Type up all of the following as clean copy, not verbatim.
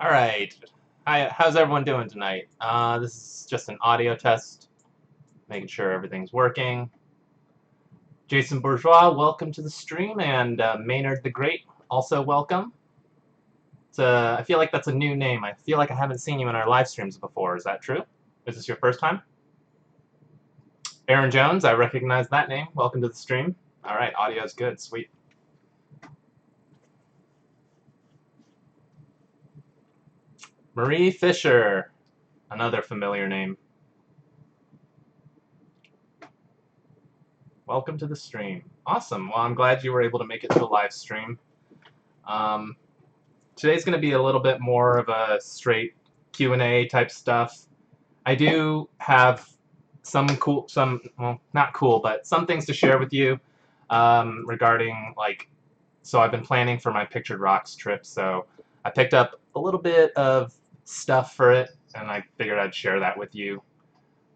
All right. Hi, how's everyone doing tonight? This is just an audio test, making sure everything's working. Jason Bourgeois, welcome to the stream, and Maynard the Great, also welcome. I feel like that's a new name. I feel like I haven't seen you in our live streams before. Is that true? Is this your first time? Aaron Jones, I recognize that name. Welcome to the stream. All right, audio's good. Sweet. Marie Fisher, another familiar name. Welcome to the stream. Awesome. Well, I'm glad you were able to make it to the live stream. Um, Today's going to be a little bit more of a straight Q&A type stuff. I do have well, not cool, but some things to share with you regarding, so I've been planning for my Pictured Rocks trip, so I picked up a little bit of stuff for it, and I figured I'd share that with you.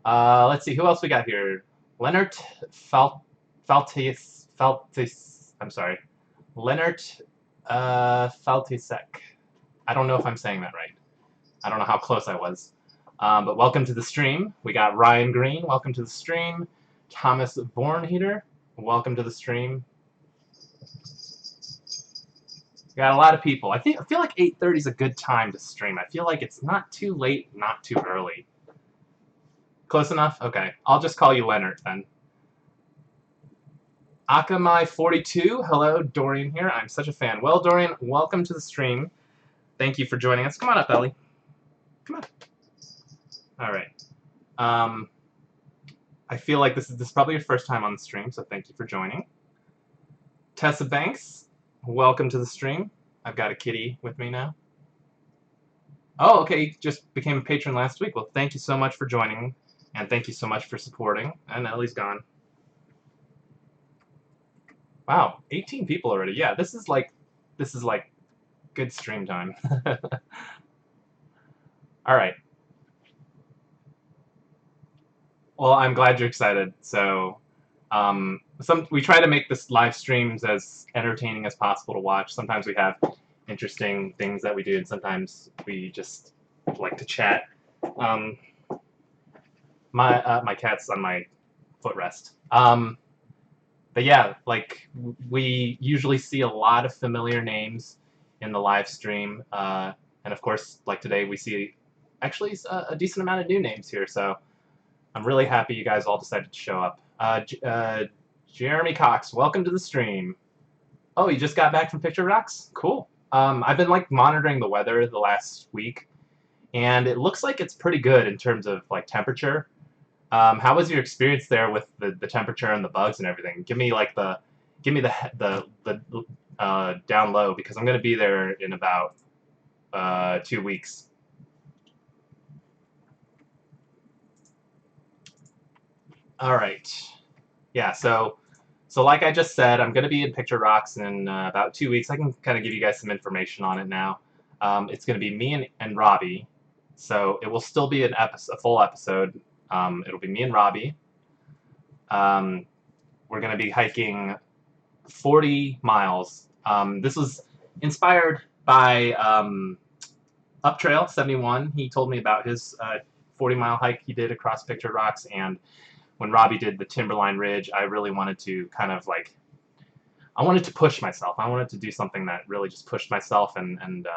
Let's see, who else we got here? Leonard I'm sorry. Leonard Faltisek. I don't know if I'm saying that right. I don't know how close I was. But welcome to the stream. We got Ryan Green. Welcome to the stream. Thomas Bornheater. Welcome to the stream. We got a lot of people. I feel like 8:30 is a good time to stream. I feel like it's not too late, not too early. Close enough? Okay. I'll just call you Leonard then. Akamai42. Hello, Dorian here. I'm such a fan. Well, Dorian, welcome to the stream. Thank you for joining us. Come on up, Ellie. Come on. All right. I feel like this is probably your first time on the stream, so thank you for joining. Tessa Banks, welcome to the stream. I've got a kitty with me now. Oh, okay, just became a patron last week. Well, thank you so much for joining, and thank you so much for supporting. And Ellie's gone. Wow, 18 people already. Yeah, this is like good stream time. All right. Well, I'm glad you're excited. So, we try to make this live streams as entertaining as possible to watch. Sometimes we have interesting things that we do, and sometimes we just like to chat. My cat's on my footrest. But yeah, we usually see a lot of familiar names in the live stream, and of course, like today, we see actually a decent amount of new names here. So I'm really happy you guys all decided to show up. Jeremy Cox, welcome to the stream. Oh, you just got back from Picture Rocks? Cool. I've been monitoring the weather the last week, and it looks like it's pretty good in terms of temperature. How was your experience there with the temperature and the bugs and everything? Give me the down low, because I'm going to be there in about 2 weeks. All right. Yeah, so like I just said, I'm going to be in Picture Rocks in about 2 weeks. I can kind of give you guys some information on it now. It's going to be me and Robbie, so it will still be a full episode. It'll be me and Robbie. We're going to be hiking 40 miles. This was inspired by Up Trail 71. He told me about his 40-mile hike he did across Picture Rocks, and when Robbie did the Timberline Ridge, I really wanted to I wanted to push myself. I wanted to do something that really just pushed myself, and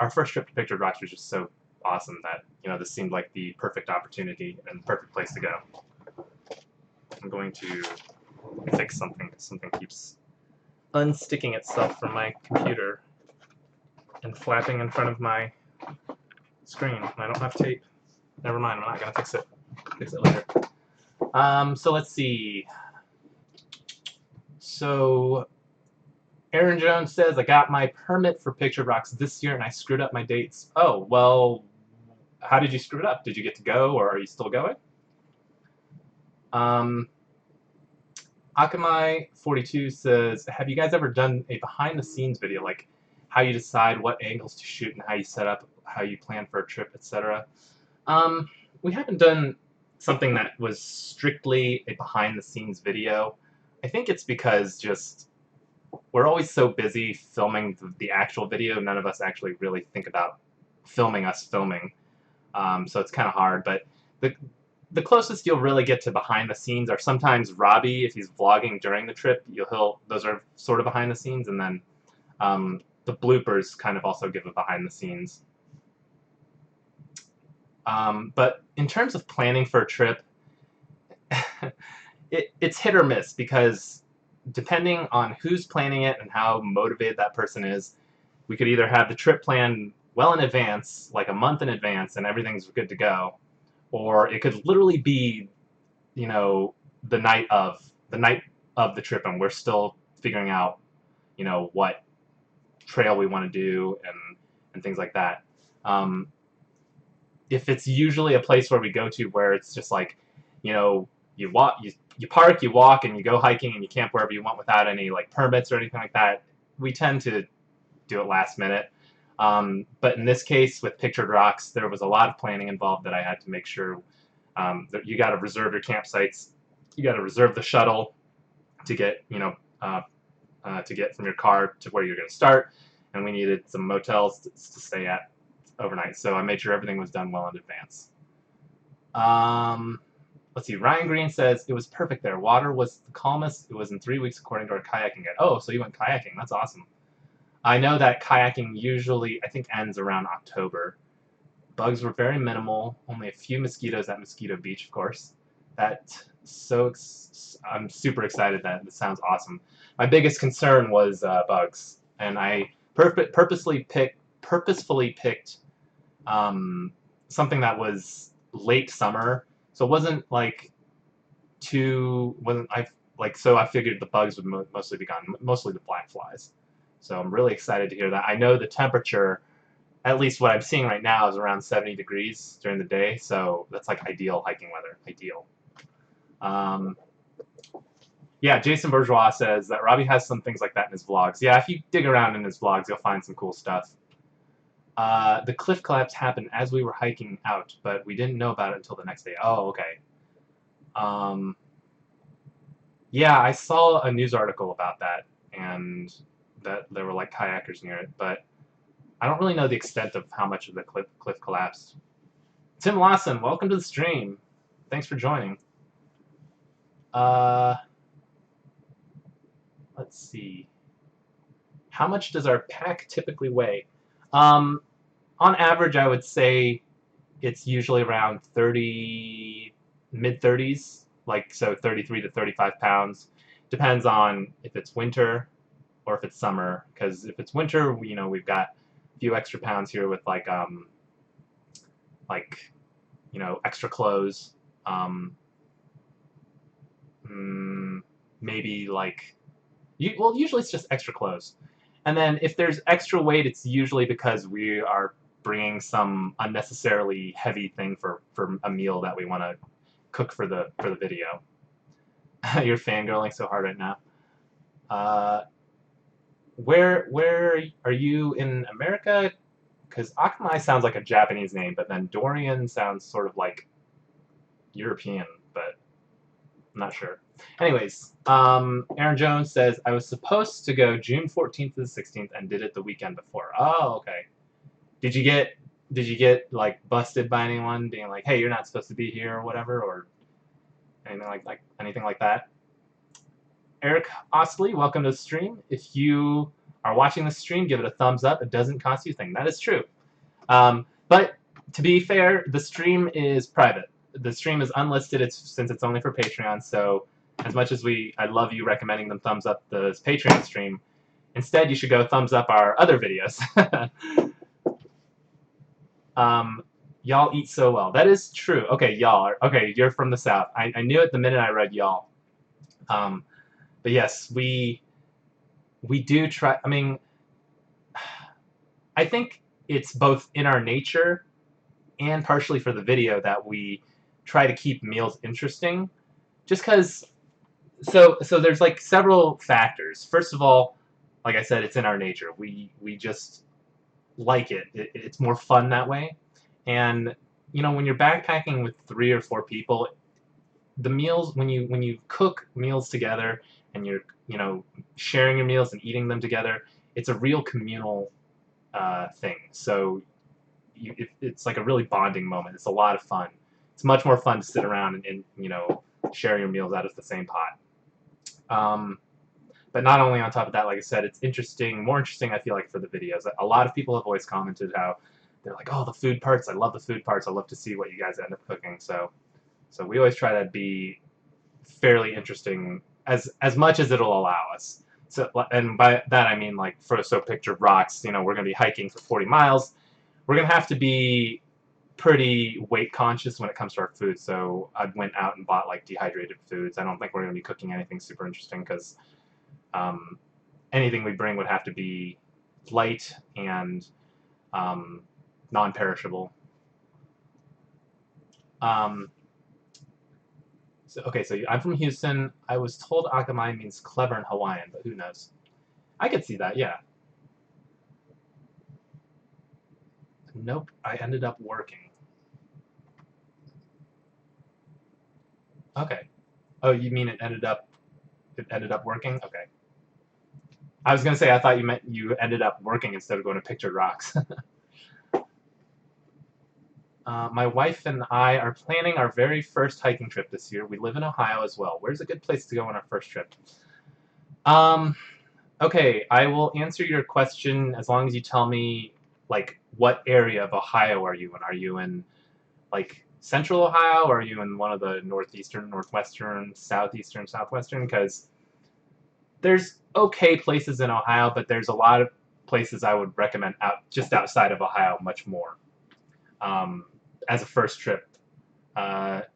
our first trip to Pictured Rocks was just so awesome that this seemed like the perfect opportunity and perfect place to go. I'm going to fix something because something keeps unsticking itself from my computer and flapping in front of my screen. I don't have tape. Never mind, I'm not going to fix it. Fix it later. So let's see. So Aaron Jones says, I got my permit for Picture Rocks this year and I screwed up my dates. Oh, well, how did you screw it up? Did you get to go, or are you still going? Akamai42 says, have you guys ever done a behind-the-scenes video, like how you decide what angles to shoot and how you set up, how you plan for a trip, etc.? We haven't done something that was strictly a behind-the-scenes video. I think it's because just we're always so busy filming the actual video, none of us actually really think about filming us filming. So it's kind of hard, but the the closest you'll really get to behind the scenes are sometimes Robbie, if he's vlogging during the trip, those are sort of behind the scenes, and then the bloopers kind of also give a behind the scenes. But in terms of planning for a trip, it's hit or miss because depending on who's planning it and how motivated that person is, we could either have the trip planned well in advance, like a month in advance, and everything's good to go, or it could literally be, you know, the night of the trip, and we're still figuring out, what trail we want to do and things like that. If it's usually a place where we go to where it's just like, you walk, you park, you walk, and you go hiking and you camp wherever you want without any like permits or anything like that, we tend to do it last minute. But in this case, with Pictured Rocks, there was a lot of planning involved that I had to make sure that you got to reserve your campsites, you got to reserve the shuttle to get, to get from your car to where you're going to start, and we needed some motels to stay at overnight. So I made sure everything was done well in advance. Let's see. Ryan Green says it was perfect there. Water was the calmest it was in 3 weeks according to our kayaking guide. Oh, so you went kayaking? That's awesome. I know that kayaking usually, I think, ends around October. Bugs were very minimal. Only a few mosquitoes at Mosquito Beach, of course. I'm super excited that this sounds awesome. My biggest concern was bugs, and I purposefully picked something that was late summer, so it wasn't like wasn't I like so I figured the bugs would mostly be gone, mostly the black flies. So I'm really excited to hear that. I know the temperature, at least what I'm seeing right now, is around 70 degrees during the day, so that's like ideal hiking weather. Ideal. Yeah, Jason Bourgeois says that Robbie has some things like that in his vlogs. Yeah, if you dig around in his vlogs, you'll find some cool stuff. The cliff collapse happened as we were hiking out, but we didn't know about it until the next day. Oh, okay. Yeah, I saw a news article about that, and that there were like kayakers near it, but I don't really know the extent of how much of the cliff collapsed. Tim Lawson, welcome to the stream. Thanks for joining. Let's see. How much does our pack typically weigh? On average, I would say it's usually around mid-30s, like so 33 to 35 pounds. Depends on if it's winter or if it's summer, because if it's winter, we've got a few extra pounds here with extra clothes. Maybe usually it's just extra clothes. And then if there's extra weight, it's usually because we are bringing some unnecessarily heavy thing for a meal that we want to cook for the video. You're fangirling so hard right now. Where are you in America? Because Akamai sounds like a Japanese name, but then Dorian sounds sort of like European, but I'm not sure. Anyways, Aaron Jones says, I was supposed to go June 14th to the 16th and did it the weekend before. Oh, okay. Did you get like busted by anyone being like, hey, you're not supposed to be here or whatever, or anything like that? Eric Ostley, welcome to the stream. If you are watching the stream, give it a thumbs up. It doesn't cost you a thing. That is true. But to be fair, the stream is private. The stream is unlisted since it's only for Patreon, so as much as I love you recommending them thumbs up the Patreon stream, instead you should go thumbs up our other videos. Y'all eat so well. That is true. Okay, y'all. Okay, you're from the South. I knew it the minute I read y'all. But yes, we do try. I mean, I think it's both in our nature and partially for the video that we try to keep meals interesting. Just because, so there's like several factors. First of all, like I said, it's in our nature. We just like it. It's more fun that way. And when you're backpacking with 3 or 4 people, the meals when you cook meals together and you're, sharing your meals and eating them together. It's a real communal thing. So it's like a really bonding moment. It's a lot of fun. It's much more fun to sit around and share your meals out of the same pot. But not only on top of that, like I said, it's interesting, more interesting, I feel like, for the videos. A lot of people have always commented how they're like, oh, the food parts, I love the food parts, I love to see what you guys end up cooking. So we always try to be fairly interesting as much as it'll allow us. So, and by that I mean, like, so picture rocks, we're going to be hiking for 40 miles. We're going to have to be pretty weight conscious when it comes to our food. So I went out and bought like dehydrated foods. I don't think we're going to be cooking anything super interesting because anything we bring would have to be light and non-perishable. So I'm from Houston. I was told akamai means clever in Hawaiian, but who knows? I could see that, yeah. Nope, I ended up working. Okay. Oh, you mean it ended up working? Okay. I was gonna say I thought you meant you ended up working instead of going to Pictured Rocks. My wife and I are planning our very first hiking trip this year. We live in Ohio as well. Where's a good place to go on our first trip? Okay, I will answer your question as long as you tell me, like, what area of Ohio are you in? Are you in, like, central Ohio, or are you in one of the northeastern, northwestern, southeastern, southwestern? Because there's okay places in Ohio, but there's a lot of places I would recommend just outside of Ohio much more as a first trip.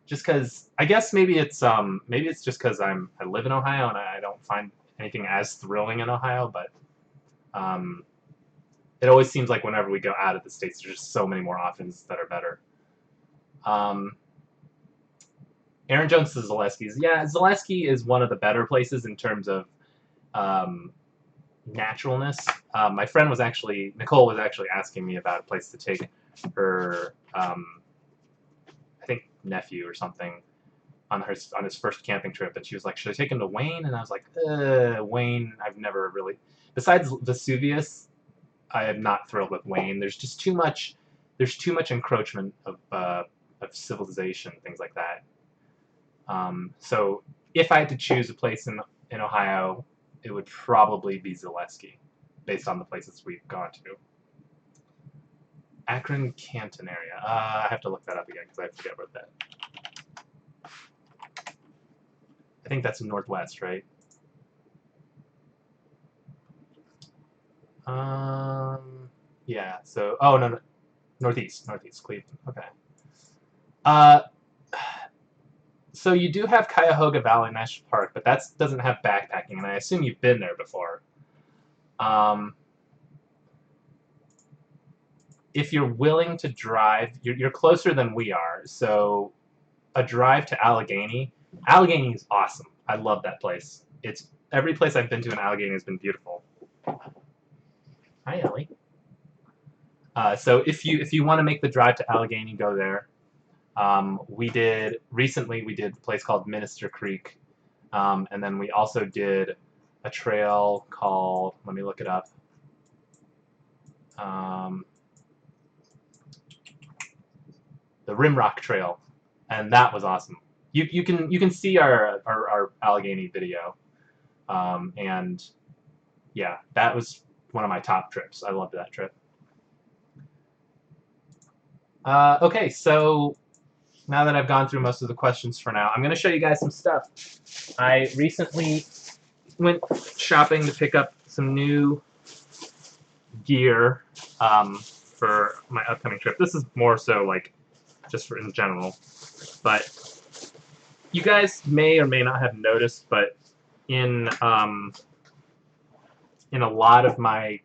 Just because I guess maybe it's just because I live in Ohio and I don't find anything as thrilling in Ohio, but it always seems like whenever we go out of the states, there's just so many more options that are better. Aaron Jones says Zaleski's. Yeah, Zaleski is one of the better places in terms of naturalness. My friend Nicole was actually asking me about a place to take her, I think, nephew or something on his first camping trip, and she was like, "Should I take him to Wayne?" And I was like, "Wayne, I've never really." Besides Vesuvius, I am not thrilled with Wayne. There's just too much. There's too much encroachment of civilization, things like that. So if I had to choose a place in Ohio, it would probably be Zaleski, based on the places we've gone to. Akron Canton area. I have to look that up again because I forget about that. I think that's northwest, right? Yeah. So, oh no, northeast, Cleveland. Okay. So you do have Cuyahoga Valley National Park, but that doesn't have backpacking, and I assume you've been there before. If you're willing to drive, you're closer than we are, so a drive to Allegheny. Allegheny is awesome. I love that place. It's every place I've been to in Allegheny has been beautiful. Hi, Ellie. So if you want to make the drive to Allegheny, go there. Recently we did a place called Minister Creek, and then we also did a trail called, let me look it up. The Rimrock Trail, and that was awesome. You can see our Allegheny video, and yeah, that was one of my top trips. I loved that trip. Okay, so now that I've gone through most of the questions for now, I'm going to show you guys some stuff. I recently went shopping to pick up some new gear for my upcoming trip. This is more so like just for in general, but you guys may or may not have noticed, but in a lot of my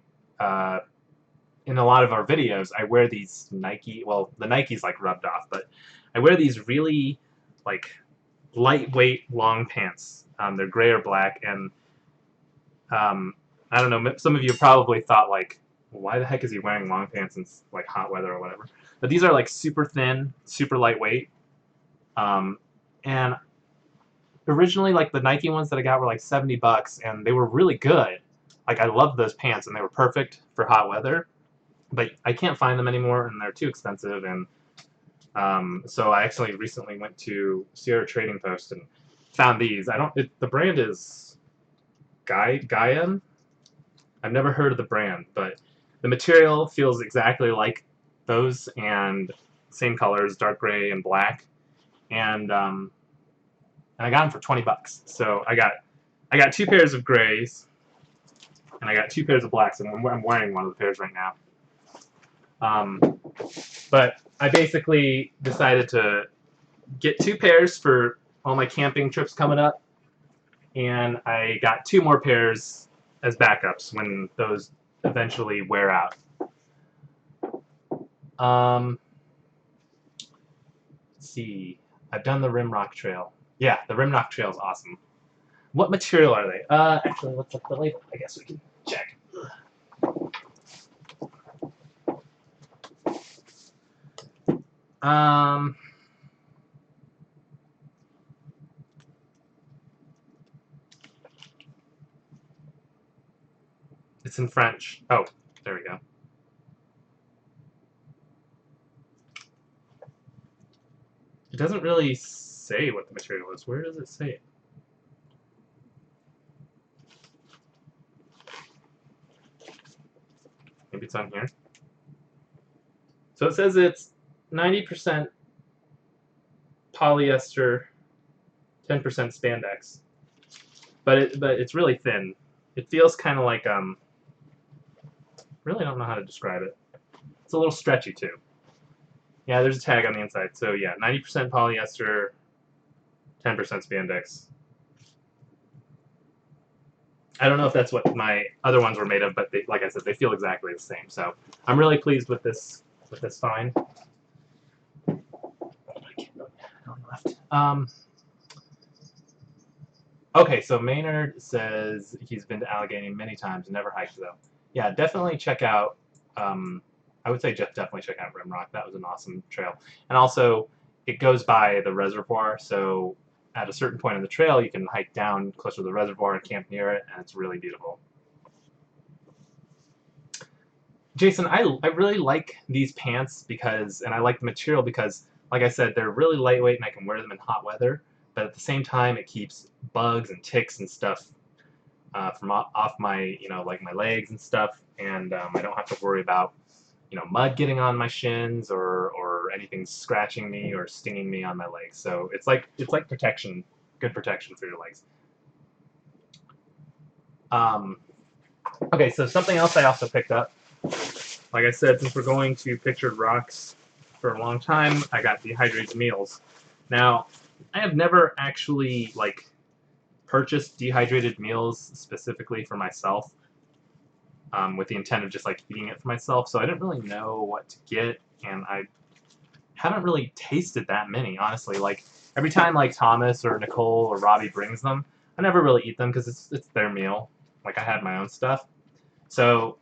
in a lot of our videos, I wear these Nike. Well, the Nike's like rubbed off, but I wear these really like lightweight long pants. They're gray or black, and I don't know. Some of you probably thought like, well, why the heck is he wearing long pants in like hot weather or whatever? But these are like super thin, super lightweight, and originally, like, the Nike ones that I got were like $70, and they were really good. Like, I loved those pants, and they were perfect for hot weather. But I can't find them anymore, and they're too expensive. And so I actually recently went to Sierra Trading Post and found these. The brand is Gaian. I've never heard of the brand, but the material feels exactly like those, and same colors, dark gray and black. And I got them for $20. So I got two pairs of grays, and I got two pairs of blacks, and I'm wearing one of the pairs right now. But I basically decided to get two pairs for all my camping trips coming up, and I got two more pairs as backups when those eventually wear out. Let's see. I've done the Rimrock Trail. Yeah, the Rimrock Trail is awesome. What material are they? Actually, let's look at the label. I guess we can check. It's in French. Oh, there we go. It doesn't really say what the material is. Where does it say it? Maybe it's on here. So it says it's 90% polyester, 10% spandex. But it's really thin. It feels kind of like really don't know how to describe it. It's a little stretchy too. Yeah, there's a tag on the inside. So yeah, 90% polyester, 10% spandex. I don't know if that's what my other ones were made of, but like I said, they feel exactly the same. So I'm really pleased with this find. Okay, so Maynard says he's been to Allegheny many times, never hiked though. Yeah, definitely check out. I would say definitely check out Rimrock. That was an awesome trail, and also it goes by the reservoir. So at a certain point in the trail, you can hike down closer to the reservoir and camp near it, and it's really beautiful. Jason, I really like these pants and I like the material because, like I said, they're really lightweight and I can wear them in hot weather. But at the same time, it keeps bugs and ticks and stuff from off my, like my legs and stuff, and I don't have to worry about, mud getting on my shins or anything scratching me or stinging me on my legs. So it's like protection, good protection for your legs. Okay, so something else I also picked up. Like I said, since we're going to Pictured Rocks for a long time, I got dehydrated meals. Now, I have never actually purchased dehydrated meals specifically for myself, with the intent of just eating it for myself. So I didn't really know what to get, and I haven't really tasted that many, honestly. Every time Thomas or Nicole or Robbie brings them, I never really eat them because it's their meal. I had my own stuff. So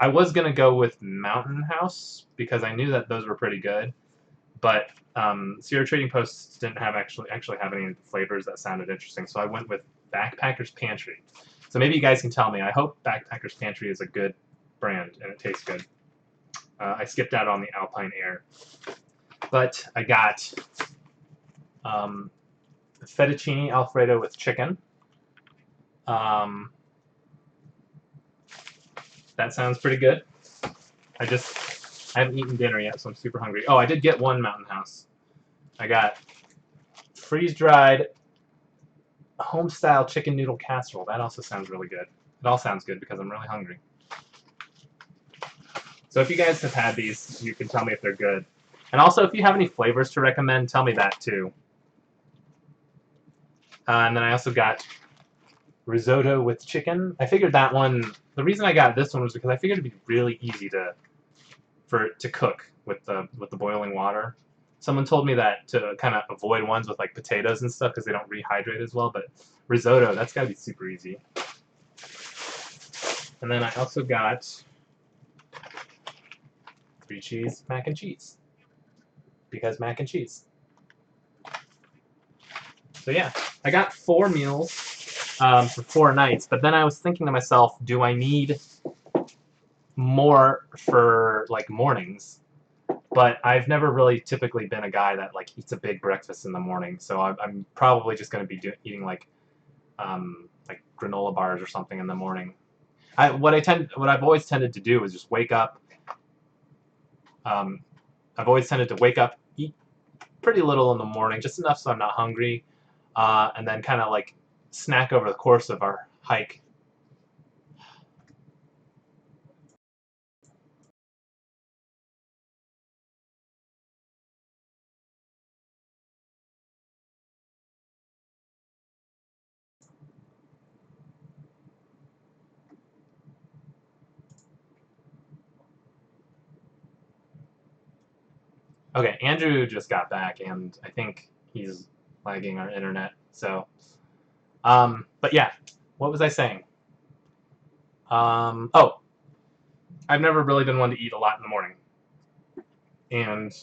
I was gonna go with Mountain House because I knew that those were pretty good, but Sierra Trading Post didn't actually have any flavors that sounded interesting, so I went with Backpacker's Pantry. So maybe you guys can tell me. I hope Backpacker's Pantry is a good brand and it tastes good. I skipped out on the Alpine Air, but I got fettuccine Alfredo with chicken. That sounds pretty good. I haven't eaten dinner yet, so I'm super hungry. Oh, I did get one Mountain House. I got freeze-dried home-style chicken noodle casserole. That also sounds really good. It all sounds good because I'm really hungry. So if you guys have had these, you can tell me if they're good. And also, if you have any flavors to recommend, tell me that too. And then I also got risotto with chicken. I figured that one, the reason I got this one was because I figured it'd be really easy to cook with the boiling water. Someone told me that to kind of avoid ones with potatoes and stuff because they don't rehydrate as well, but risotto, that's got to be super easy. And then I also got 3 cheese mac and cheese because mac and cheese. So yeah, I got 4 meals for 4 nights, but then I was thinking to myself, do I need more for like mornings? But I've never really typically been a guy that like eats a big breakfast in the morning, so I'm probably just going to be eating like granola bars or something in the morning. What I've always tended to do is just wake up. Um, I've always tended to wake up, eat pretty little in the morning, just enough so I'm not hungry, and then kind of like snack over the course of our hike. Okay, Andrew just got back, and I think he's lagging our internet. So, but yeah, what was I saying? Oh, I've never really been one to eat a lot in the morning, and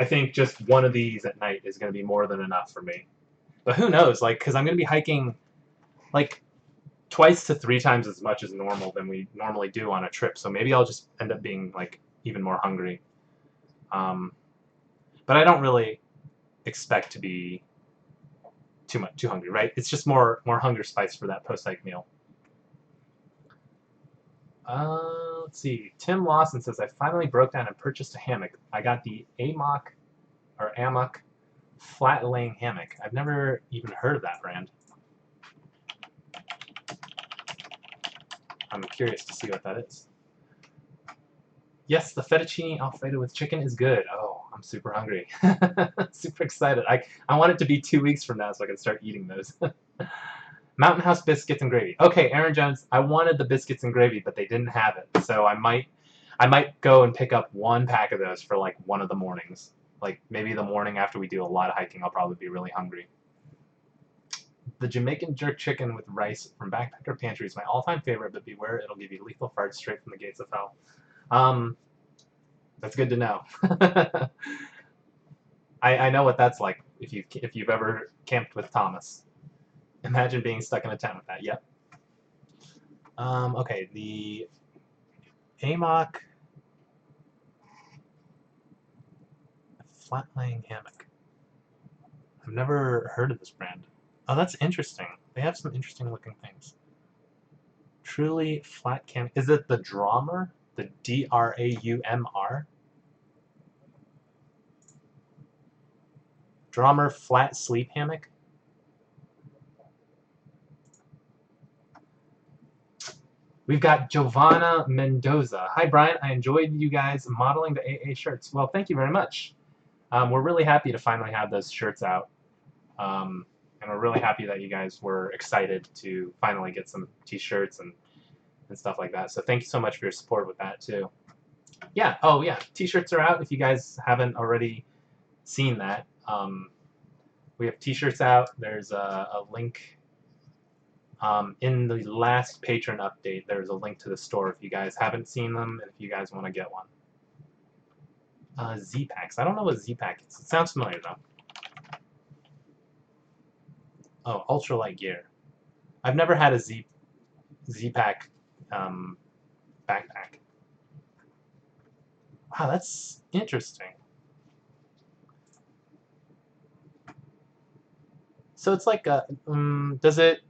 I think just one of these at night is going to be more than enough for me. But who knows? Like, because I'm going to be hiking like twice to 3 times as much as normal than we normally do on a trip. So maybe I'll just end up being like even more hungry. Um, but I don't really expect to be too hungry, right? It's just more hunger spice for that post hike meal. Let's see. Tim Lawson says I finally broke down and purchased a hammock. I got the AMOC flat laying hammock. I've never even heard of that brand. I'm curious to see what that is. Yes, the fettuccine alfredo with chicken is good. Oh, I'm super hungry. Super excited. I want it to be 2 weeks from now so I can start eating those. Mountain House biscuits and gravy. Okay, Aaron Jones, I wanted the biscuits and gravy, but they didn't have it. So I might go and pick up 1 pack of those for like one of the mornings. Like maybe the morning after we do a lot of hiking, I'll probably be really hungry. The Jamaican jerk chicken with rice from Backpacker Pantry is my all-time favorite, but beware, it'll give you lethal farts straight from the gates of hell. That's good to know. I know what that's like if you've ever camped with Thomas. Imagine being stuck in a tent with that. Yep. Okay, the AMOC flat laying hammock. I've never heard of this brand. Oh, that's interesting. They have some interesting looking things. Truly flat cam. Is it the Draumr? The DRAUMR? Draumr flat sleep hammock? We've got Giovanna Mendoza. Hi, Brian. I enjoyed you guys modeling the AA shirts. Well, thank you very much. We're really happy to finally have those shirts out. And we're really happy that you guys were excited to finally get some t-shirts and stuff like that. So thank you so much for your support with that, too. Yeah, oh yeah, t-shirts are out if you guys haven't already seen that. We have t-shirts out. There's a link in the last patron update. There's a link to the store if you guys haven't seen them and if you guys want to get one. Z-Packs. I don't know what Z-Pack is. It sounds familiar, though. Oh, ultralight gear. I've never had a Z-Pack backpack. Wow, that's interesting. So it's like a, does it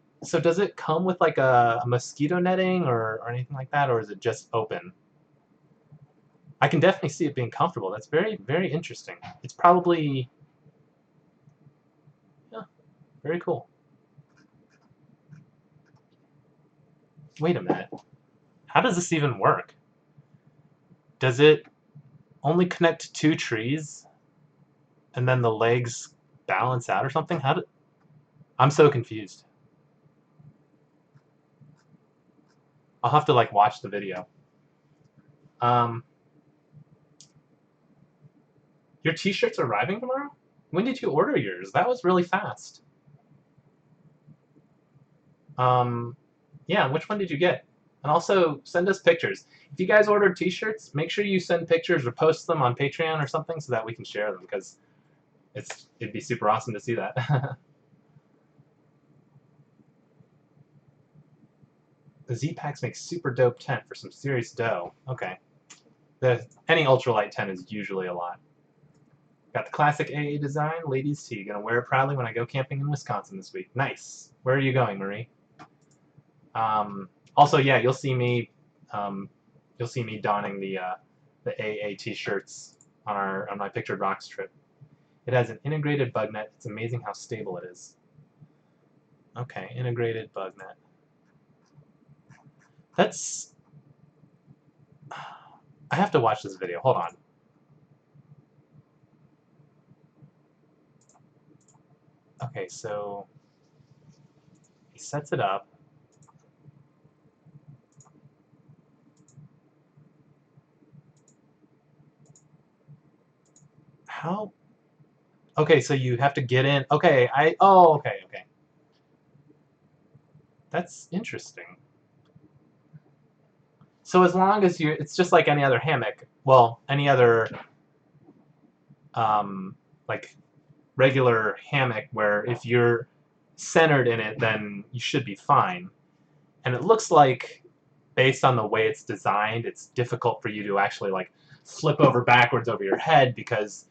come with like a mosquito netting or anything like that, or is it just open? I can definitely see it being comfortable. That's very, very interesting. It's probably, yeah, very cool. Wait a minute. How does this even work? Does it only connect to 2 trees and then the legs balance out or something? I'm so confused. I'll have to like watch the video. Your t-shirts are arriving tomorrow? When did you order yours? That was really fast. Yeah, which one did you get? And also send us pictures. If you guys ordered t-shirts, make sure you send pictures or post them on Patreon or something so that we can share them because it'd be super awesome to see that. The Z-Packs make super dope tent for some serious dough. Okay. Any ultralight tent is usually a lot. Got the classic AA design, ladies' tee. Gonna wear it proudly when I go camping in Wisconsin this week. Nice. Where are you going, Marie? Also, yeah, you'll see me donning the AA t-shirts on my Pictured Rocks trip. It has an integrated bug net. It's amazing how stable it is. Okay, integrated bug net. That's... I have to watch this video. Hold on. Okay, so he sets it up. How? Okay, so you have to get in. Okay, oh, okay. That's interesting. So as long as it's just like any other hammock. Well, any other like regular hammock where if you're centered in it, then you should be fine. And it looks like, based on the way it's designed, it's difficult for you to actually like flip over backwards over your head because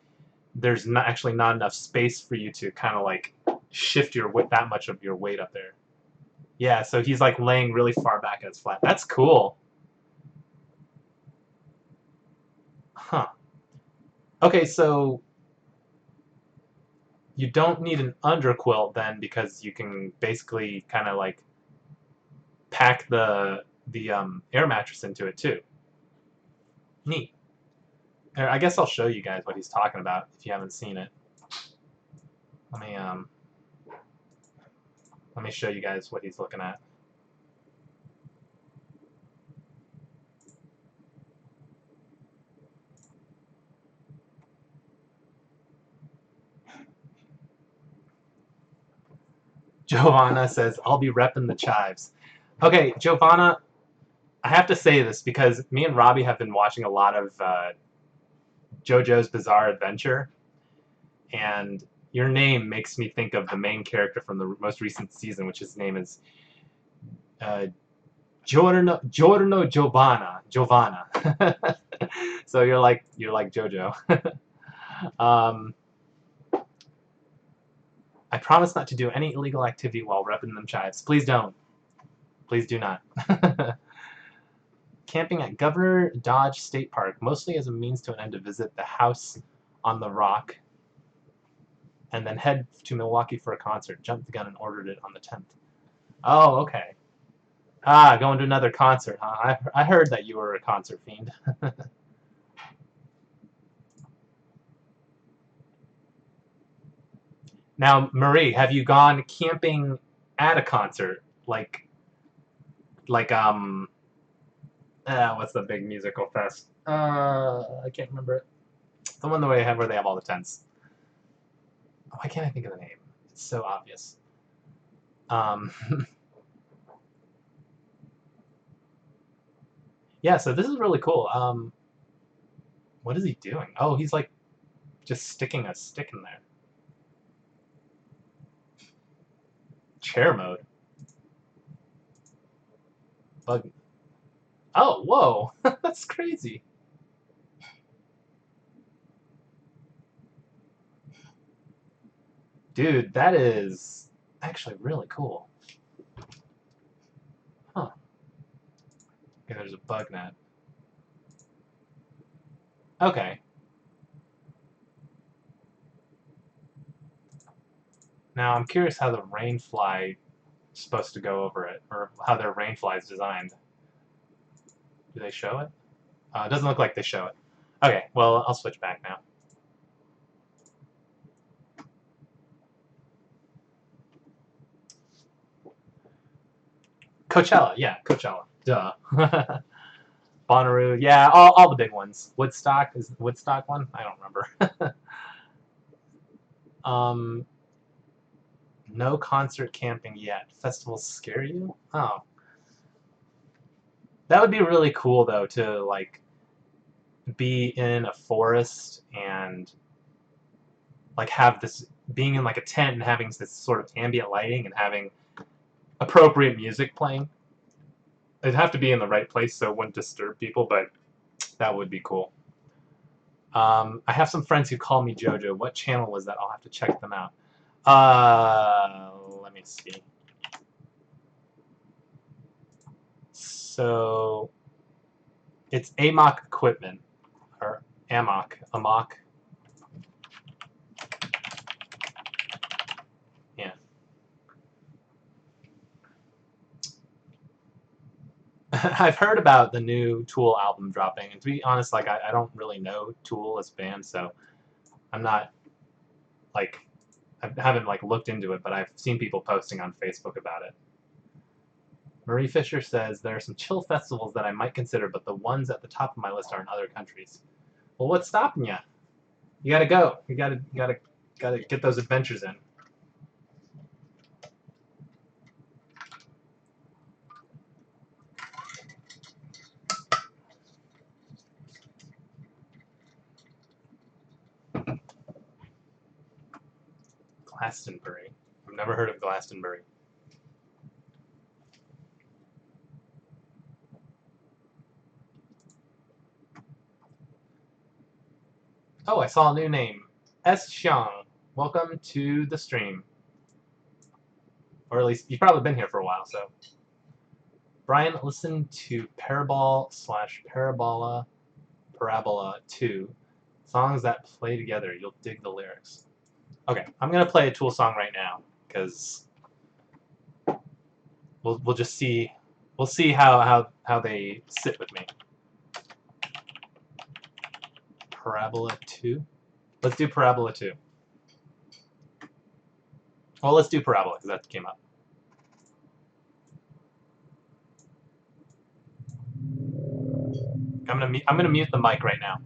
there's actually not enough space for you to kind of like shift that much of your weight up there. Yeah, so he's like laying really far back and it's flat. That's cool. Huh. Okay, so you don't need an underquilt then because you can basically kind of like pack the air mattress into it too. Neat. I guess I'll show you guys what he's talking about if you haven't seen it. Let me show you guys what he's looking at. Giovanna says, I'll be repping the chives. Okay, Giovanna, I have to say this because me and Robbie have been watching a lot of JoJo's Bizarre Adventure, and your name makes me think of the main character from the most recent season, which his name is Giorno Giovanna. So you're like JoJo. I promise not to do any illegal activity while repping them chives. Please don't. Please do not. Camping at Governor Dodge State Park, mostly as a means to an end to visit the house on the rock, and then head to Milwaukee for a concert. Jumped the gun and ordered it on the 10th. Oh, okay. Ah, going to another concert, huh? I heard that you were a concert fiend. Now, Marie, have you gone camping at a concert? Like what's the big musical fest? I can't remember it. The one where they have all the tents. Why can't I think of the name? It's so obvious. Yeah, so this is really cool. What is he doing? Oh, he's like just sticking a stick in there. Chair mode. Bug. Oh, whoa! That's crazy. Dude, that is actually really cool. Huh. Okay, there's a bug net. Okay. Now I'm curious how the rainfly is supposed to go over it, or how their rainfly is designed. Do they show it? It doesn't look like they show it. Okay, well, I'll switch back now. Coachella, yeah, Coachella. Duh. Bonnaroo, yeah, all the big ones. Woodstock, is the Woodstock one? I don't remember. No concert camping yet. Festivals scare you? Oh. That would be really cool, though, to, like, be in a forest and, like, have this, being in, like, a tent and having this sort of ambient lighting and having appropriate music playing. It'd have to be in the right place so it wouldn't disturb people, but that would be cool. I have some friends who call me JoJo. What channel was that? I'll have to check them out. Let me see. So it's Amok Equipment, or Amok. Yeah. I've heard about the new Tool album dropping, and to be honest, like I don't really know Tool as a band, so I'm not like I haven't like looked into it, but I've seen people posting on Facebook about it. Marie Fisher says there are some chill festivals that I might consider, but the ones at the top of my list are in other countries. Well, what's stopping you? You gotta go. You gotta get those adventures in. Glastonbury. I've never heard of Glastonbury. Oh, I saw a new name. S. Xiang. Welcome to the stream. Or at least, you've probably been here for a while, so. Bryan, listen to Parabola 2. Songs that play together. You'll dig the lyrics. Okay, I'm going to play a Tool song right now, because we'll just see. We'll see how they sit with me. Parabola 2? Let's do Parabola 2. Well, let's do Parabola, because that came up. I'm gonna mute the mic right now.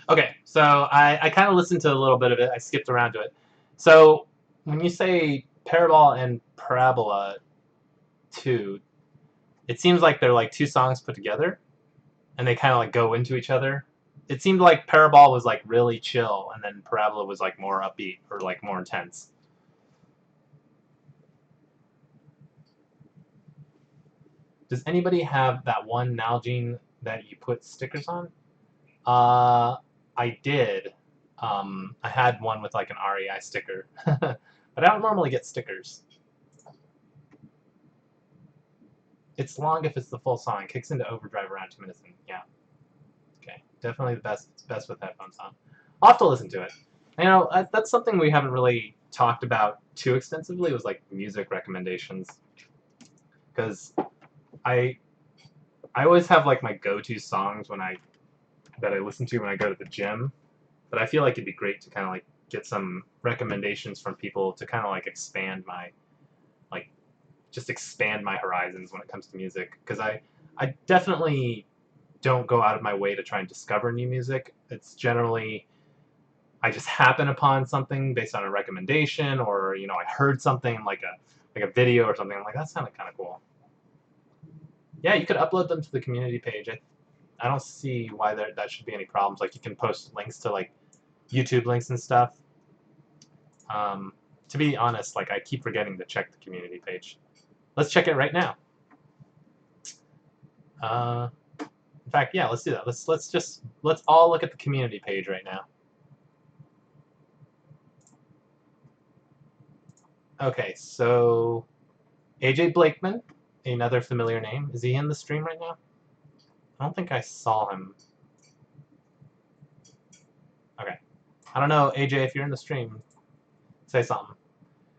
Okay, so I kind of listened to a little bit of it. I skipped around to it. So when you say Parabol and Parabola 2, it seems like they're like two songs put together, and they kind of like go into each other. It seemed like Parabol was like really chill, and then Parabola was like more upbeat or like more intense. Does anybody have that one Nalgene that you put stickers on? I did. I had one with like an REI sticker, but I don't normally get stickers. It's long if it's the full song. It kicks into overdrive around 2 minutes in. Yeah. Okay. Definitely the best. It's best with headphones on. I'll have to listen to it. You know, that's something we haven't really talked about too extensively. Was like music recommendations, because I I always have like my go-to songs that I listen to when I go to the gym. But I feel like it'd be great to kind of like get some recommendations from people to kind of like expand my horizons when it comes to music, because I definitely don't go out of my way to try and discover new music. It's generally I just happen upon something based on a recommendation, or I heard something like a video or something. I'm like, that sounded kind of cool. Yeah, you could upload them to the community page. I don't see why that should be any problems. Like you can post links to like YouTube links and stuff. To be honest, like I keep forgetting to check the community page. Let's check it right now. In fact, yeah, let's do that. Let's all look at the community page right now. Okay, so AJ Blakeman, another familiar name. Is he in the stream right now? I don't think I saw him. Okay. I don't know, AJ, if you're in the stream, say something.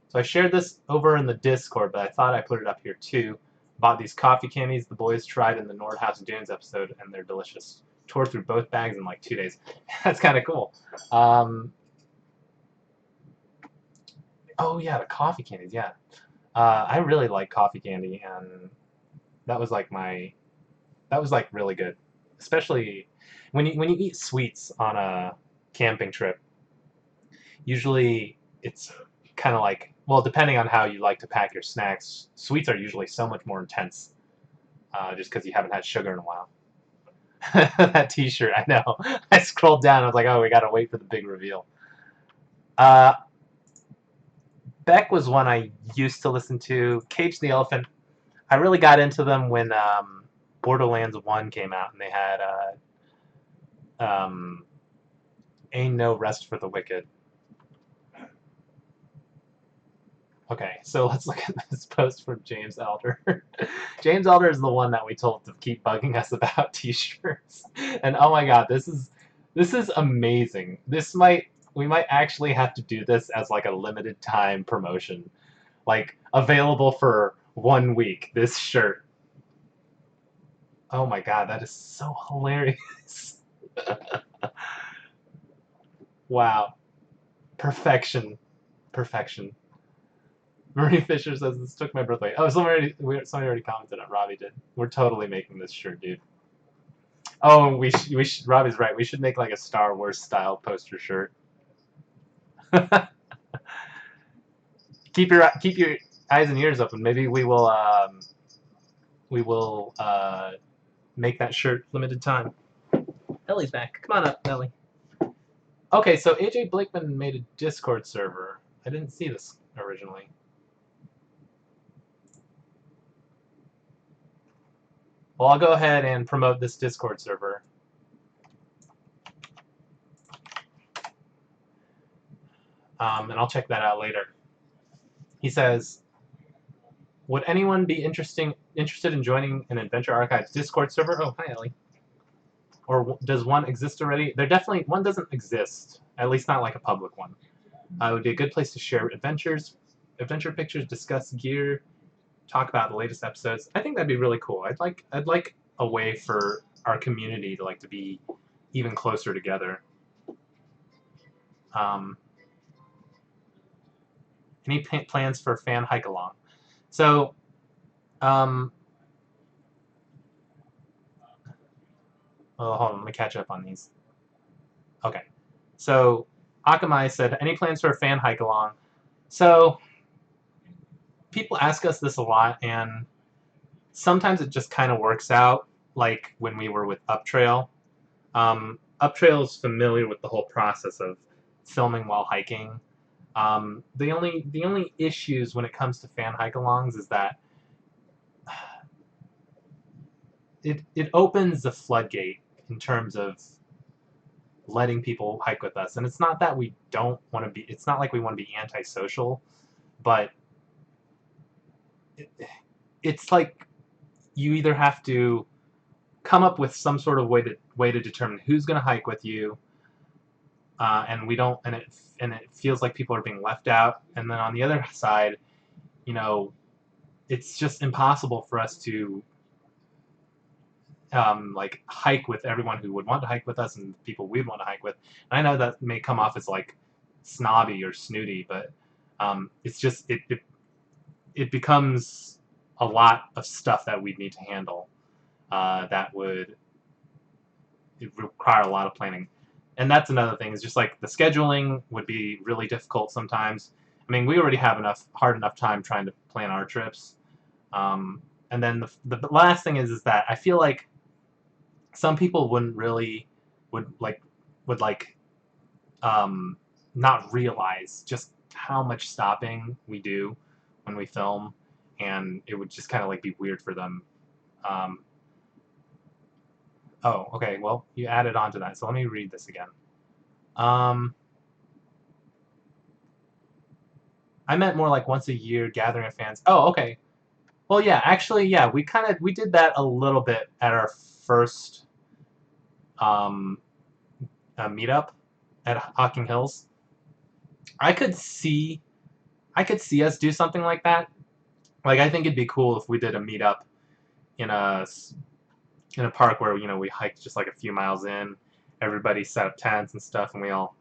So I shared this over in the Discord, but I thought I put it up here too. Bought these coffee candies the boys tried in the Nordhaus Dunes episode, and they're delicious. Tore through both bags in like 2 days. That's kind of cool. Oh yeah, the coffee candies. Yeah, I really like coffee candy, and that was like really good, especially when you eat sweets on a camping trip. Usually, it's kind of like, well, depending on how you like to pack your snacks, sweets are usually so much more intense, just because you haven't had sugar in a while. That T-shirt, I know. I scrolled down. I was like, oh, we gotta wait for the big reveal. Uh, Beck was one I used to listen to. Cage the Elephant. I really got into them when Borderlands 1 came out, and they had Ain't No Rest for the Wicked. Okay, so let's look at this post from James Elder. James Elder is the one that we told to keep bugging us about T-shirts, and oh my God, this is amazing. We might actually have to do this as like a limited time promotion, like available for 1 week. This shirt. Oh my God, that is so hilarious. Wow, perfection, perfection. Marie Fisher says this took my breath away. Oh, somebody already commented on. Robbie did. We're totally making this shirt, dude. Oh, we should. Robbie's right. We should make like a Star Wars style poster shirt. Keep your eyes and ears open. Maybe we will make that shirt limited time. Ellie's back. Come on up, Ellie. Okay, so AJ Blakeman made a Discord server. I didn't see this originally. Well, I'll go ahead and promote this Discord server. And I'll check that out later. He says, would anyone be interested in joining an Adventure Archives Discord server? Oh, hi, Ellie. Or does one exist already? One doesn't exist, at least not like a public one. It would be a good place to share adventure pictures, discuss gear, talk about the latest episodes. I think that'd be really cool. I'd like a way for our community to be even closer together. Any plans for fan hike along? So, oh, hold on, let me catch up on these. Okay, so Akamai said, any plans for a fan hike along? So, people ask us this a lot, and sometimes it just kind of works out, like when we were with Uptrail. Uptrail is familiar with the whole process of filming while hiking. The only issues when it comes to fan hike-alongs is that it opens the floodgate in terms of letting people hike with us, and it's not that we don't want to be. It's not like we want to be antisocial, but it's like you either have to come up with some sort of way to determine who's going to hike with you, and we don't, and it feels like people are being left out. And then on the other side, it's just impossible for us to like hike with everyone who would want to hike with us and people we'd want to hike with. And I know that may come off as like snobby or snooty, but it's just it becomes a lot of stuff that we'd need to handle that would require a lot of planning. And that's another thing, is just like the scheduling would be really difficult sometimes. I mean, we already have hard enough time trying to plan our trips. And then the last thing is that I feel like some people would not realize just how much stopping we do when we film, and it would just kind of like be weird for them. Oh, okay. Well, you added on to that, so let me read this again. I meant more like once a year gathering of fans. Oh, okay. Well, yeah, actually, yeah, we did that a little bit at our first meetup. at Hocking Hills. I could see us do something like that. Like I think it'd be cool if we did a meetup in a park where we hiked just like a few miles in. Everybody set up tents and stuff, and we all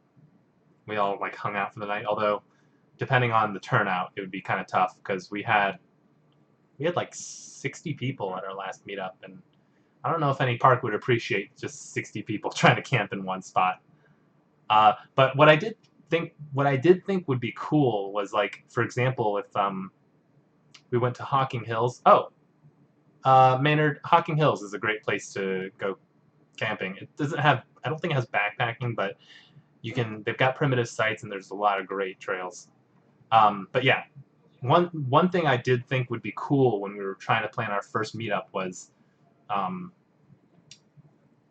like hung out for the night. Although depending on the turnout, it would be kind of tough because we had like 60 people at our last meetup, and I don't know if any park would appreciate just 60 people trying to camp in one spot. But what I did think would be cool was like, for example, if we went to Hocking Hills. Oh, Maynard, Hocking Hills is a great place to go camping. It doesn't have, I don't think it has backpacking, but they've got primitive sites and there's a lot of great trails. But yeah, one thing I did think would be cool when we were trying to plan our first meetup was, um,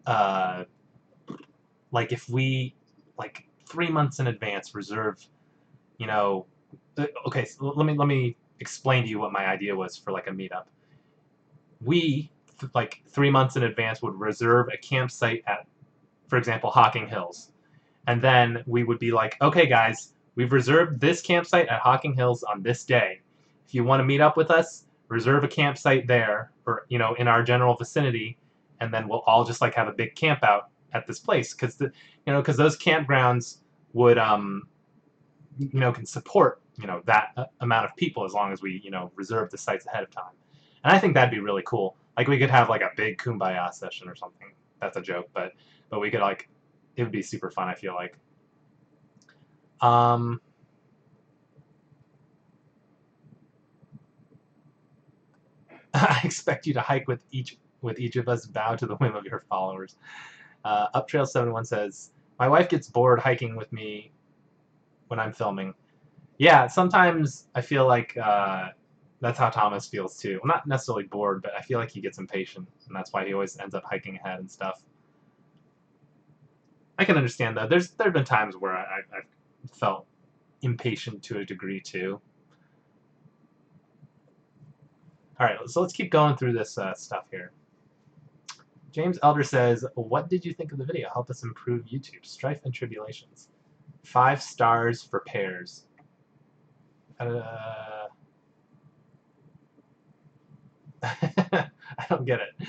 uh, like if we, like 3 months in advance, reserve, you know, okay, so let me explain to you what my idea was for like a meetup. We, like 3 months in advance, would reserve a campsite at, for example, Hocking Hills. And then we would be like, okay, guys, we've reserved this campsite at Hocking Hills on this day. If you want to meet up with us, reserve a campsite there, or in our general vicinity, and then we'll all just like have a big camp out at this place because because those campgrounds would can support that amount of people as long as we reserve the sites ahead of time. And I think that'd be really cool. Like we could have like a big kumbaya session or something. That's a joke, but we could like it would be super fun. I feel like. Um, I expect you to hike with each of us. Bow to the whim of your followers. Uptrail71 says, "My wife gets bored hiking with me when I'm filming." Yeah, sometimes I feel like that's how Thomas feels too. Well, not necessarily bored, but I feel like he gets impatient, and that's why he always ends up hiking ahead and stuff. I can understand that. There've been times where I've felt impatient to a degree too. All right, so let's keep going through this stuff here. James Elder says, "What did you think of the video? Help us improve YouTube. Strife and tribulations. 5 stars for pairs." I don't get it.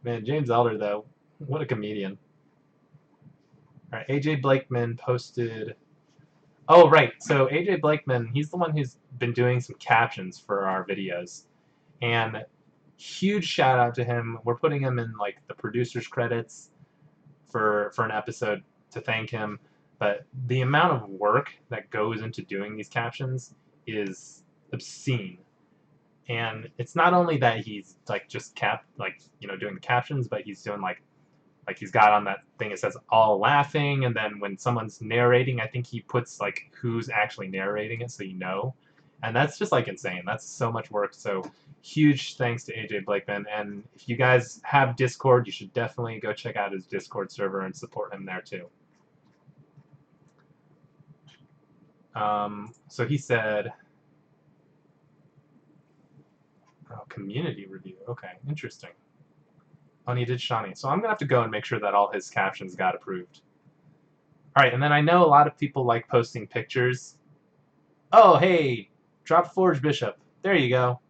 Man, James Elder, though, what a comedian. All right, AJ Blakeman posted. Oh, right. So AJ Blakeman, he's the one who's been doing some captions for our videos. And huge shout out to him. We're putting him in like the producer's credits for an episode to thank him. But the amount of work that goes into doing these captions is obscene. And it's not only that he's like just doing the captions, but he's doing like he's got on that thing it says all laughing, and then when someone's narrating, I think he puts like who's actually narrating it so and that's just like insane. That's so much work. So huge thanks to AJ Blakeman, and if you guys have Discord, you should definitely go check out his Discord server and support him there too. So he said, oh, community review. Okay, interesting. Oh, and he did Shawnee. So I'm going to have to go and make sure that all his captions got approved. All right, and then I know a lot of people like posting pictures. Oh, hey, Drop Forge Bishop. There you go.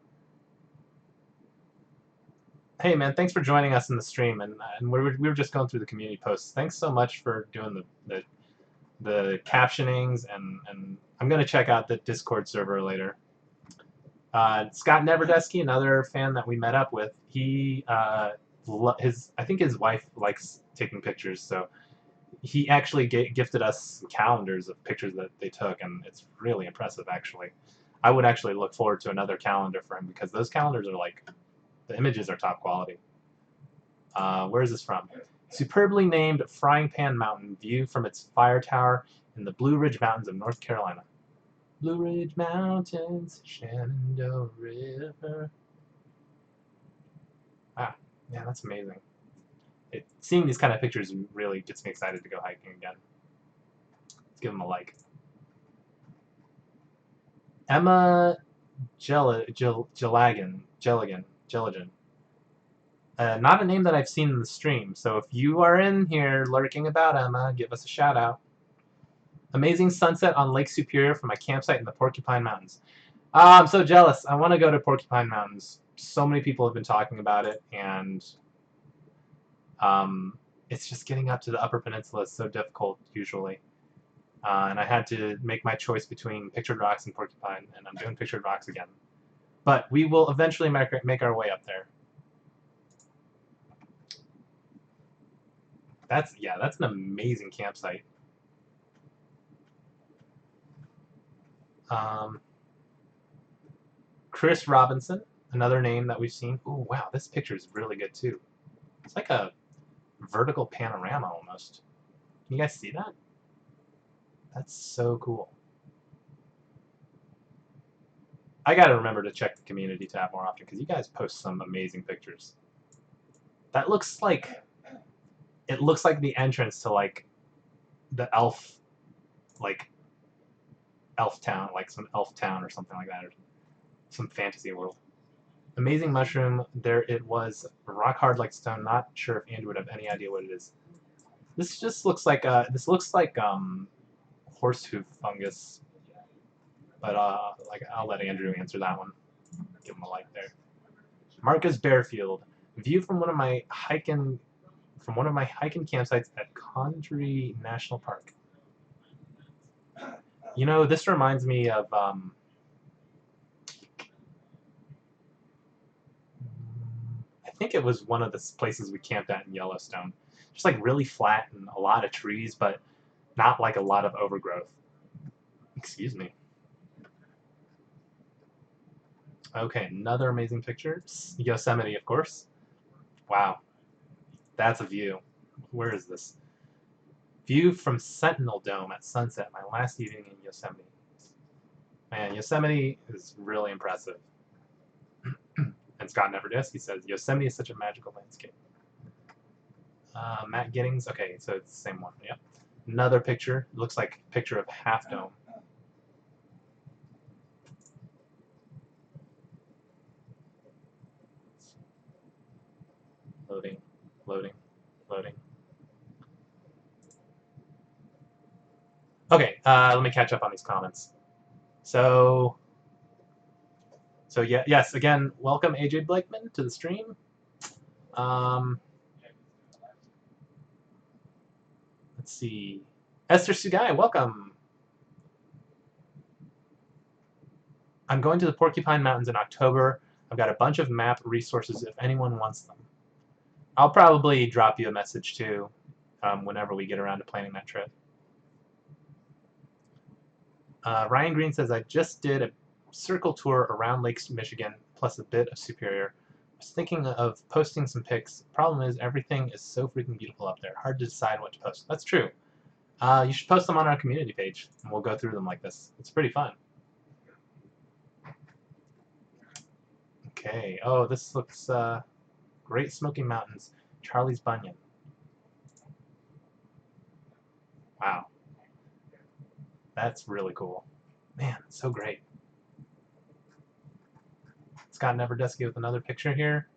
Hey, man, thanks for joining us in the stream. And we were just going through the community posts. Thanks so much for doing the captionings, and I'm going to check out the Discord server later. Scott Neverdesky, another fan that we met up with, I think his wife likes taking pictures, so he actually gifted us calendars of pictures that they took, and it's really impressive, actually. I would actually look forward to another calendar for him because those calendars are like, the images are top quality. Where is this from? Superbly named Frying Pan Mountain, view from its fire tower in the Blue Ridge Mountains of North Carolina. Blue Ridge Mountains, Shenandoah River. Ah, yeah, that's amazing. Seeing these kind of pictures really gets me excited to go hiking again. Let's give them a like. Emma Jelligan. Not a name that I've seen in the stream, so if you are in here lurking about, Emma, give us a shout out. Amazing sunset on Lake Superior from my campsite in the Porcupine Mountains. I'm so jealous. I want to go to Porcupine Mountains. So many people have been talking about it, and um, it's just getting up to the Upper Peninsula is so difficult usually. And I had to make my choice between Pictured Rocks and Porcupine, and I'm doing Pictured Rocks again. But we will eventually make our way up there. That's an amazing campsite. Chris Robinson, another name that we've seen. Oh wow, this picture is really good too. It's like a vertical panorama almost. Can you guys see that? That's so cool. I gotta remember to check the community tab more often because you guys post some amazing pictures. That looks like the entrance to like the elf town, like some elf town or something like that, or some fantasy world. Amazing mushroom. There it was, rock hard like stone. Not sure if Andrew would have any idea what it is. This just looks like horse hoof fungus, but like I'll let Andrew answer that one. Give him a like there. Marcus Bearfield, view from one of my hiking campsites at Condrey National Park. You know, this reminds me of I think it was one of the places we camped at in Yellowstone. Just like really flat and a lot of trees, but not like a lot of overgrowth. Excuse me. Okay, another amazing picture. Yosemite, of course. Wow, that's a view. Where is this? View from Sentinel Dome at sunset, my last evening in Yosemite. Man, Yosemite is really impressive. And Scott Neverdisky says, Yosemite is such a magical landscape. Matt Giddings, okay, so it's the same one, yep. Another picture, looks like a picture of Half Dome. Loading, loading, loading. Okay, let me catch up on these comments. So yeah, yes, again, welcome AJ Blakeman to the stream. Let's see. Esther Sugai, welcome. I'm going to the Porcupine Mountains in October. I've got a bunch of map resources if anyone wants them. I'll probably drop you a message too whenever we get around to planning that trip. Ryan Green says, I just did a circle tour around Lake Michigan plus a bit of Superior. I was thinking of posting some pics. Problem is, everything is so freaking beautiful up there. Hard to decide what to post. That's true. You should post them on our community page, and we'll go through them like this. It's pretty fun. Okay. Oh, this looks Great Smoky Mountains. Charlie's Bunyan. Wow. That's really cool. Man, so great. Scott Neverdesky with another picture here.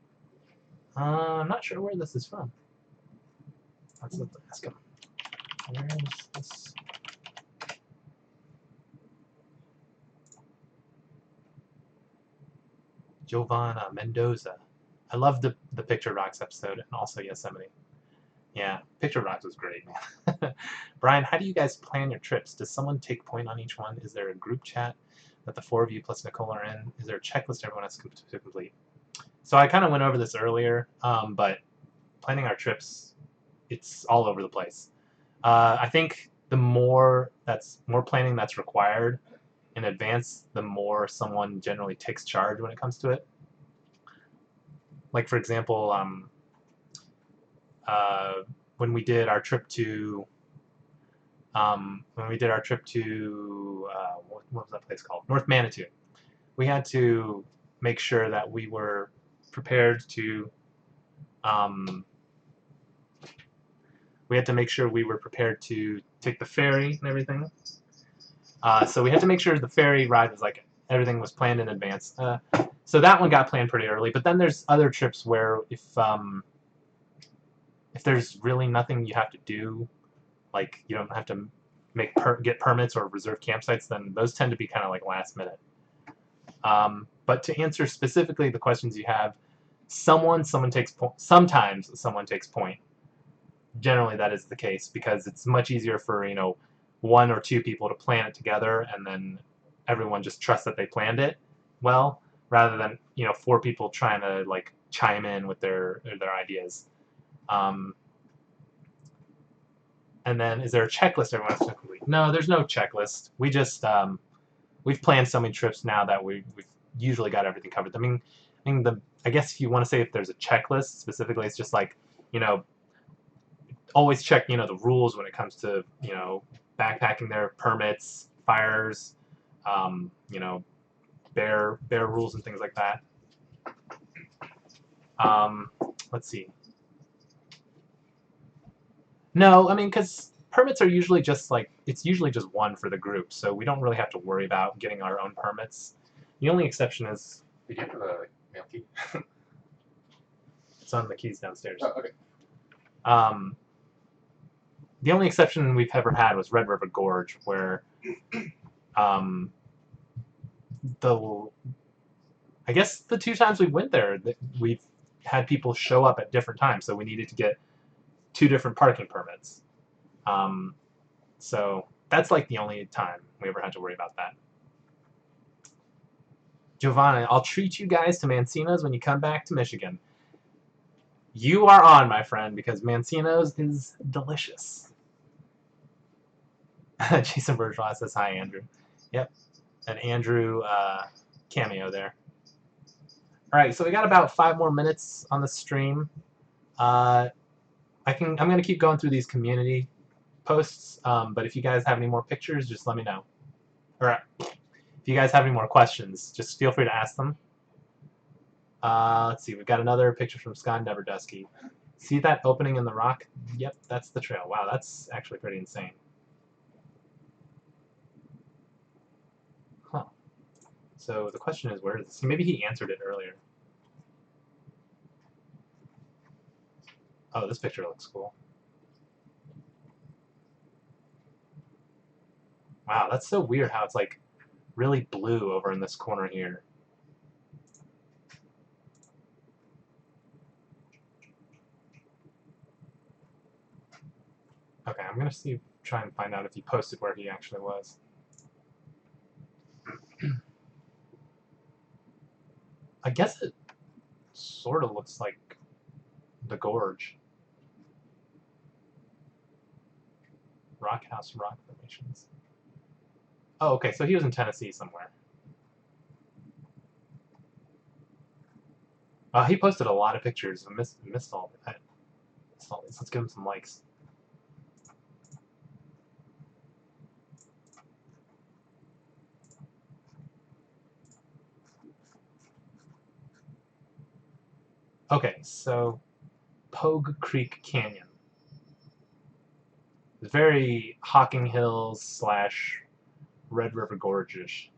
I'm not sure where this is from. Let's ask him. Where is this? Giovanna Mendoza. I love the Picture Rocks episode and also Yosemite. Yeah, Picture Rocks was great, man. Brian, how do you guys plan your trips? Does someone take point on each one? Is there a group chat that the four of you plus Nicole are in? Is there a checklist everyone has to complete? So I kind of went over this earlier, but planning our trips, it's all over the place. I think the more planning that's required in advance, the more someone generally takes charge when it comes to it. Like for example, when we did our trip to what was that place called? North Manitou. We had to make sure that we were prepared to take the ferry and everything. So we had to make sure the ferry ride was like everything was planned in advance. So that one got planned pretty early. But then there's other trips where if there's really nothing you have to do, like you don't have to get permits or reserve campsites, then those tend to be kind of like last minute. But to answer specifically the questions you have, someone takes point. Sometimes someone takes point. Generally, that is the case because it's much easier for one or two people to plan it together, and then everyone just trusts that they planned it well, rather than four people trying to like chime in with their ideas. And then, is there a checklist everyone has to complete? No, there's no checklist. We just we've planned so many trips now that we've usually got everything covered. I guess if you want to say if there's a checklist specifically, it's just like always check the rules when it comes to backpacking there, permits, fires, bear rules and things like that. Let's see. No, because permits are usually just it's usually just one for the group, so we don't really have to worry about getting our own permits. The only exception is... Did you have a mail key? It's on the keys downstairs. Oh, okay. The only exception we've ever had was Red River Gorge, where I guess the 2 times we went there, we've had people show up at different times, so we needed to get 2 different parking permits. So that's like the only time we ever had to worry about that. Giovanna, I'll treat you guys to Mancino's when you come back to Michigan. You are on, my friend, because Mancino's is delicious. Jason Bourgeois says hi, Andrew. Yep, an Andrew cameo there. All right, so we got about 5 more minutes on the stream. I'm gonna keep going through these community posts, but if you guys have any more pictures, just let me know. Or if you guys have any more questions, just feel free to ask them. Let's see, we've got another picture from Scott Neverdusky. See that opening in the rock? Yep, that's the trail. Wow, that's actually pretty insane. Huh. So the question is, where is this? Maybe he answered it earlier. Oh, this picture looks cool. Wow, that's so weird how it's like really blue over in this corner here. Okay, I'm gonna try and find out if he posted where he actually was. I guess it sort of looks like the gorge. Rock House rock formations. Oh, okay, so he was in Tennessee somewhere. He posted a lot of pictures. I missed all of it. Let's give him some likes. Okay, so Pogue Creek Canyon. It's very Hocking Hills / Red River Gorge-ish.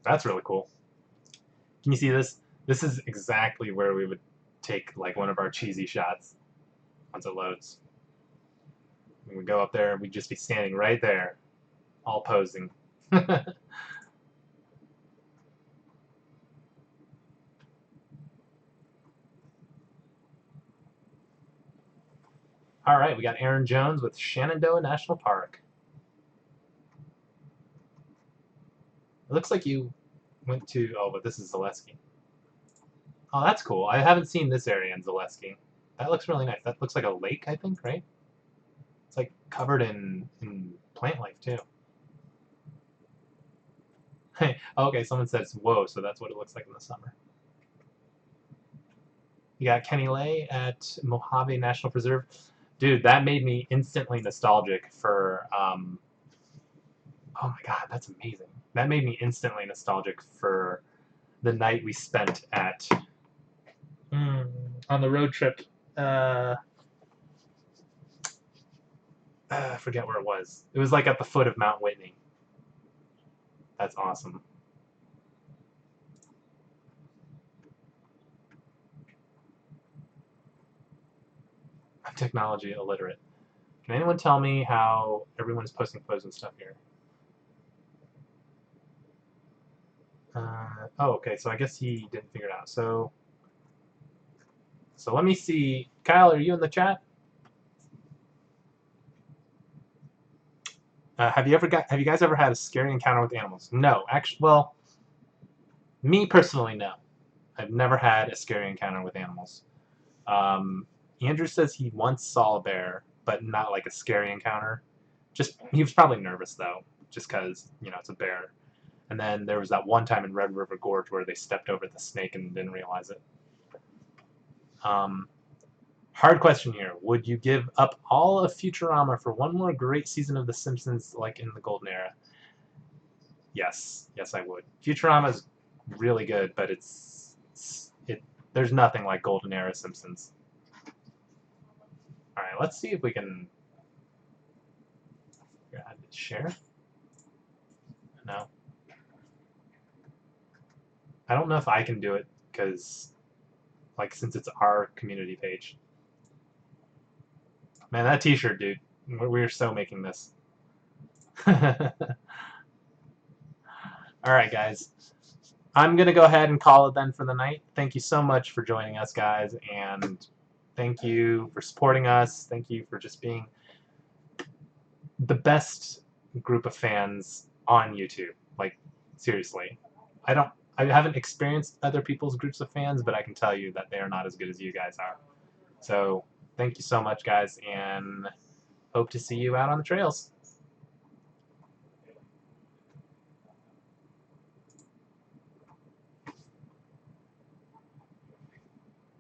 That's really cool. Can you see this? This is exactly where we would take like one of our cheesy shots once it loads. We would go up there, we'd just be standing right there, all posing. All right, we got Aaron Jones with Shenandoah National Park. It looks like you went to... Oh, but this is Zaleski. Oh, that's cool. I haven't seen this area in Zaleski. That looks really nice. That looks like a lake, I think, right? It's like covered in plant life, too. Okay, someone says, whoa, so that's what it looks like in the summer. You got Kenny Lay at Mojave National Preserve. Dude, that made me instantly nostalgic for... oh my god, that's amazing. That made me instantly nostalgic for the night we spent at... on the road trip. I forget where it was. It was like at the foot of Mount Whitney. That's awesome. I'm technology illiterate. Can anyone tell me how everyone's posting photos and stuff here? Oh, okay. So I guess he didn't figure it out. So let me see. Kyle, are you in the chat? Have you guys ever had a scary encounter with animals? No, actually. Well, me personally, no. I've never had a scary encounter with animals. Um, Andrew says he once saw a bear, but not like a scary encounter. Just he was probably nervous though, just because it's a bear. And then there was that one time in Red River Gorge where they stepped over the snake and didn't realize it. Um, Hard question here. Would you give up all of Futurama for one more great season of The Simpsons like in the Golden Era? Yes. Yes, I would. Futurama is really good, but there's nothing like Golden Era Simpsons. All right, let's see if we can share. No. I don't know if I can do it because, since it's our community page. Man, that T-shirt, dude. We're so making this. All right, guys. I'm going to go ahead and call it then for the night. Thank you so much for joining us, guys, and thank you for supporting us. Thank you for just being the best group of fans on YouTube. Like, seriously. I haven't experienced other people's groups of fans, but I can tell you that they are not as good as you guys are. So, thank you so much, guys, and hope to see you out on the trails.